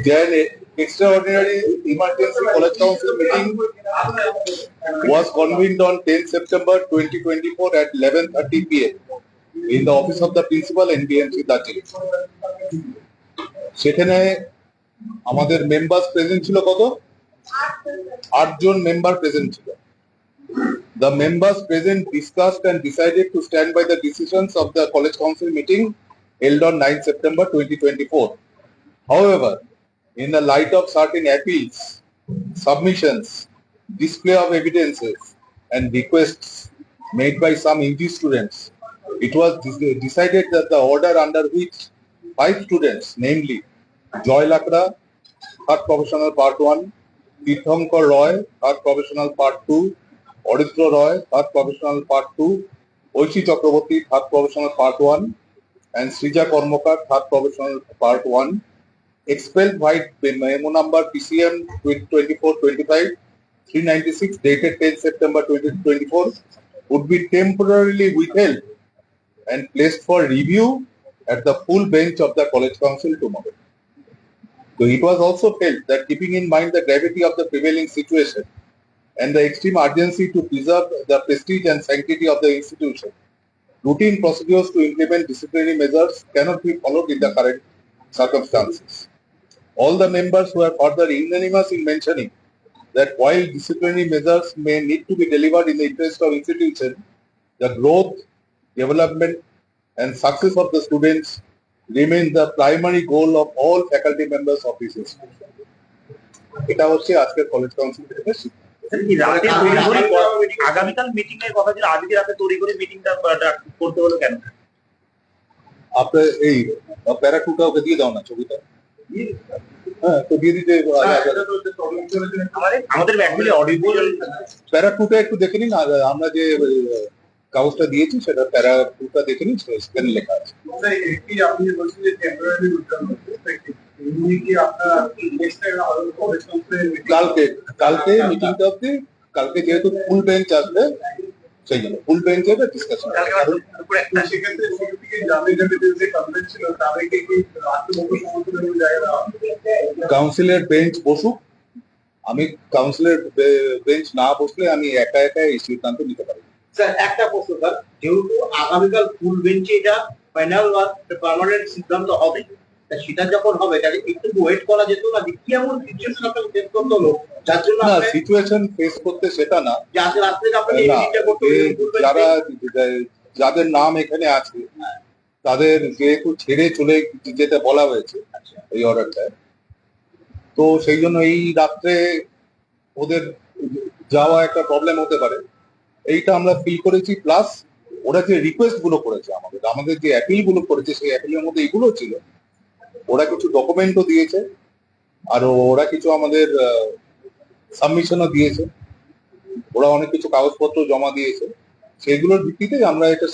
Then extraordinary emergency college council meeting was convened on 10 September 2024 at 11:30 p.m. in the office of the principal NBMC Darjeeling. সেখানে আমাদের members present ছিল কত? 8 জন member present ছিল। The members present discussed and decided to stand by the decisions of the college council meeting held on 9 September 2024. However, in the light of certain appeals, submissions, display of evidences, and requests made by some UG students, it was decided that the order under which 5 students, namely Joy Lakra, third professional part 1, Tirthankar Roy, third professional part 2, Aditya Roy, third professional part 2, Oishi Chakraborty, third professional part 1, and Srija Kormokar, third professional part 1, expelled by memo number PCM 2425 396 dated 10 September 2024 would be temporarily withheld and placed for review at the full bench of the college council tomorrow. So it was also felt that keeping in mind the gravity of the prevailing situation and the extreme urgency to preserve the prestige and sanctity of the institution, routine procedures to implement disciplinary measures cannot be followed in the current circumstances. All the members were further unanimous in mentioning that while disciplinary measures may need to be delivered in the interest of institution, the growth, development, and success of the students remain the primary goal of all faculty members of this institution. এটা হচ্ছে আজকের college council থেকে আগামীকাল meeting এর কথা ছিল, আজকে রাতে তৈরি করে মিটিংটা করতে হলো কেন? আপনার এই প্যারাটুটা ওকে দিয়ে দাও না ছবিটা। হ্যাঁ, তো দিয়ে দিতে আমাদের অ্যাকচুয়ালি অডিও প্যারাটুটা একটু দেখে নিন। আমরা যে কাগজটা দিয়েছি সেটা প্যারাটুটা দেখে নিন, সেখানে লেখা আছে। আপনি বলছেন যে টেম্পোরারি কালকে মিটিংটা অব্দি, কালকে যেহেতু ফুল বেঞ্চ আসবে সেই জন্য ফুল বেঞ্চে ডিসকাশন। কাউন্সিলের বেঞ্চ বসুক, আমি কাউন্সিলের বেঞ্চ না বসলে আমি একা একা এই সিদ্ধান্ত নিতে পারি। স্যার একটা প্রশ্ন স্যার, যেহেতু আগামীকাল ফুল বেঞ্চে এটা ফাইনাল পার্মানেন্ট সিদ্ধান্ত হবে, সেটা যখন হবে তাহলে একটু ওয়েট করা যেত না? কি এমন সিচুয়েশন আপনাকে ফেস করতে হলো যার জন্য? না, সিচুয়েশন ফেস করতে সেটা না, যারা যাদের নাম এখানে আছে তাদের যেহেতু ছেড়ে চলে যেতে বলা হয়েছে এই অর্ডারটায়, তো সেই জন্য এই রাত্রে ওদের যাওয়া একটা প্রবলেম হতে পারে, এইটা আমরা ফিল করেছি। প্লাস ওরা যে রিকোয়েস্ট গুলো করেছে আমাদের যে অ্যাপিল গুলো করেছে সেই অ্যাপিলের মধ্যে এইগুলো ছিল। ওরা কিছু ডকুমেন্টও দিয়েছে আর ওরা কিছু আমাদের সাবমিশনও দিয়েছে, ওরা অনেক কিছু কাগজপত্র জমা দিয়েছে, সেগুলোর ভিত্তিতে আমরা এটা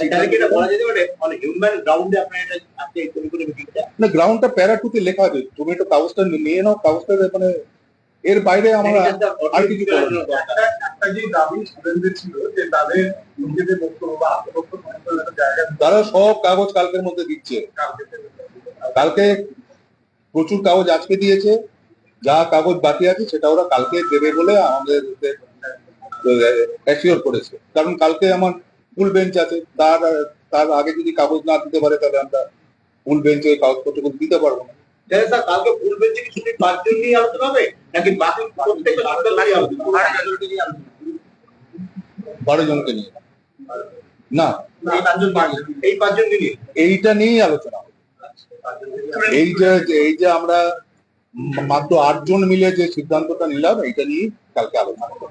না, গ্রাউন্ডটা প্যারাটুতে লেখা আছে। তুমি একটু কাগজটা নিয়ে নাও, কাগজটা মানে এর বাইরে আমরা আর কিছু তারা সব কাগজ কালকের মধ্যে দিচ্ছে। কালকে প্রচুর কাগজ আজকে দিয়েছে, যা কাগজ বাকি আছে সেটা ওরা কালকে দেবে বলে আমাদের অ্যাসিওর করেছে। কারণ কালকে আমার ফুল বেঞ্চ আছে, তার আগে যদি কাগজ না দিতে পারে তাহলে আমরা ফুল বেঞ্চে কাগজপত্রগুলো দিতে পারবো না। কালকে ফুল বেঞ্চে কি শুধু 5 জন নিয়ে আলোচনা হবে নাকি বাকি প্রত্যেকটা 12 জনকে নিয়ে? না, এই 5 জনকে নিয়ে এইটা নিয়েই আলোচনা হবে। এই যে আমরা মাত্র 8 জন মিলে যে সিদ্ধান্তটা নিলাম, এইটা নিয়ে কালকে আলোচনা হবে।